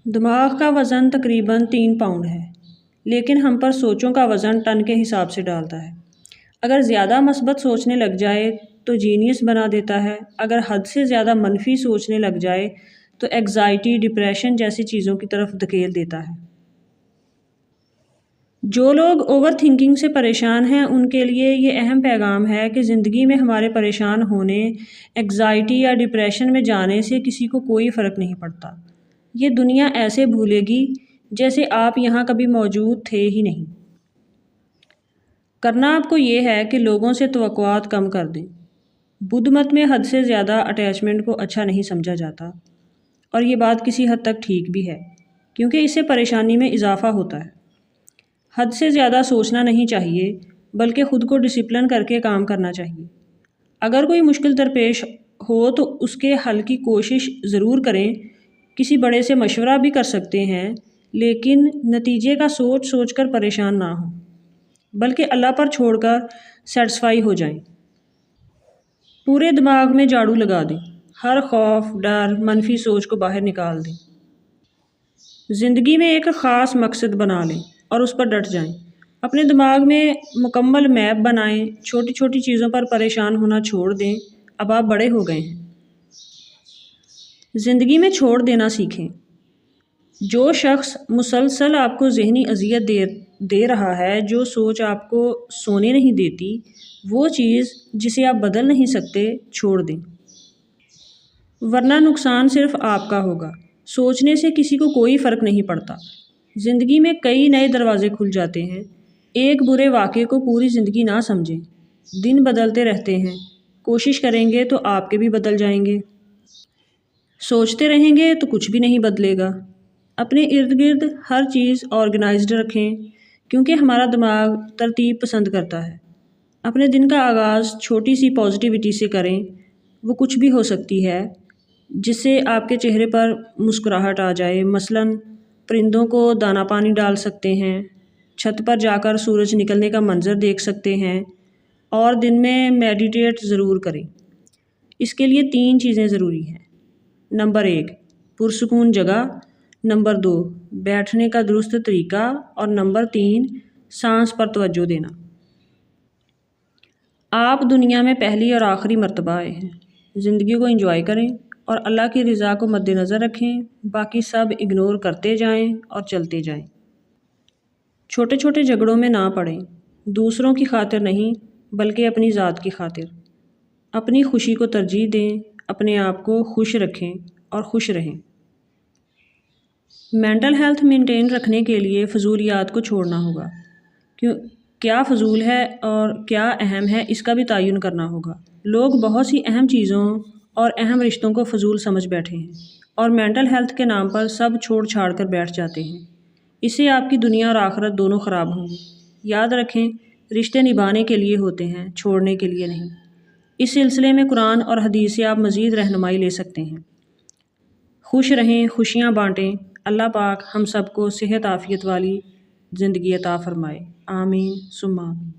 دماغ کا وزن تقریباً 3 پاؤنڈ ہے، لیکن ہم پر سوچوں کا وزن ٹن کے حساب سے ڈالتا ہے۔ اگر زیادہ مثبت سوچنے لگ جائے تو جینیس بنا دیتا ہے، اگر حد سے زیادہ منفی سوچنے لگ جائے تو اینگزائٹی، ڈپریشن جیسی چیزوں کی طرف دھکیل دیتا ہے۔ جو لوگ اوور تھنکنگ سے پریشان ہیں ان کے لیے یہ اہم پیغام ہے کہ زندگی میں ہمارے پریشان ہونے، اینگزائٹی یا ڈپریشن میں جانے سے کسی کو کوئی فرق نہیں پڑتا۔ یہ دنیا ایسے بھولے گی جیسے آپ یہاں کبھی موجود تھے ہی نہیں۔ کرنا آپ کو یہ ہے کہ لوگوں سے توقعات کم کر دیں۔ بدھ مت میں حد سے زیادہ اٹیچمنٹ کو اچھا نہیں سمجھا جاتا، اور یہ بات کسی حد تک ٹھیک بھی ہے، کیونکہ اس سے پریشانی میں اضافہ ہوتا ہے۔ حد سے زیادہ سوچنا نہیں چاہیے، بلکہ خود کو ڈسپلن کر کے کام کرنا چاہیے۔ اگر کوئی مشکل درپیش ہو تو اس کے حل کی کوشش ضرور کریں۔ کسی بڑے سے مشورہ بھی کر سکتے ہیں، لیکن نتیجے کا سوچ سوچ کر پریشان نہ ہوں، بلکہ اللہ پر چھوڑ کر سیٹسفائی ہو جائیں۔ پورے دماغ میں جھاڑو لگا دیں، ہر خوف، ڈر، منفی سوچ کو باہر نکال دیں۔ زندگی میں ایک خاص مقصد بنا لیں اور اس پر ڈٹ جائیں۔ اپنے دماغ میں مکمل میپ بنائیں، چھوٹی چھوٹی چیزوں پر پریشان ہونا چھوڑ دیں۔ اب آپ بڑے ہو گئے ہیں۔ زندگی میں چھوڑ دینا سیکھیں۔ جو شخص مسلسل آپ کو ذہنی اذیت دے رہا ہے، جو سوچ آپ کو سونے نہیں دیتی، وہ چیز جسے آپ بدل نہیں سکتے، چھوڑ دیں، ورنہ نقصان صرف آپ کا ہوگا۔ سوچنے سے کسی کو کوئی فرق نہیں پڑتا۔ زندگی میں کئی نئے دروازے کھل جاتے ہیں۔ ایک برے واقعے کو پوری زندگی نہ سمجھیں۔ دن بدلتے رہتے ہیں، کوشش کریں گے تو آپ کے بھی بدل جائیں گے۔ سوچتے رہیں گے تو کچھ بھی نہیں بدلے گا۔ اپنے ارد گرد ہر چیز آرگنائزڈ رکھیں، کیونکہ ہمارا دماغ ترتیب پسند کرتا ہے۔ اپنے دن کا آغاز چھوٹی سی پازیٹیوٹی سے کریں، وہ کچھ بھی ہو سکتی ہے، جس سے آپ کے چہرے پر مسکراہٹ آ جائے۔ مثلاً پرندوں کو دانہ پانی ڈال سکتے ہیں، چھت پر جا کر سورج نکلنے کا منظر دیکھ سکتے ہیں، اور دن میں میڈیٹیٹ ضرور کریں۔ اس کے لیے 3 چیزیں ضروری ہیں۔ نمبر 1، پرسکون جگہ۔ نمبر 2، بیٹھنے کا درست طریقہ۔ اور نمبر 3، سانس پر توجہ دینا۔ آپ دنیا میں پہلی اور آخری مرتبہ آئے ہیں۔ زندگی کو انجوائے کریں اور اللہ کی رضا کو مد نظر رکھیں۔ باقی سب اگنور کرتے جائیں اور چلتے جائیں۔ چھوٹے چھوٹے جھگڑوں میں نہ پڑیں، دوسروں کی خاطر نہیں بلکہ اپنی ذات کی خاطر۔ اپنی خوشی کو ترجیح دیں، اپنے آپ کو خوش رکھیں اور خوش رہیں۔ مینٹل ہیلتھ مینٹین رکھنے کے لیے فضولیات کو چھوڑنا ہوگا۔ کیا فضول ہے اور کیا اہم ہے، اس کا بھی تعین کرنا ہوگا۔ لوگ بہت سی اہم چیزوں اور اہم رشتوں کو فضول سمجھ بیٹھے ہیں، اور مینٹل ہیلتھ کے نام پر سب چھوڑ چھاڑ کر بیٹھ جاتے ہیں۔ اس سے آپ کی دنیا اور آخرت دونوں خراب ہوں گی۔ یاد رکھیں، رشتے نبھانے کے لیے ہوتے ہیں، چھوڑنے کے لیے نہیں۔ اس سلسلے میں قرآن اور حدیث سے آپ مزید رہنمائی لے سکتے ہیں۔ خوش رہیں، خوشیاں بانٹیں۔ اللہ پاک ہم سب کو صحت عافیت والی زندگی عطا فرمائے۔ آمین ثم آمین۔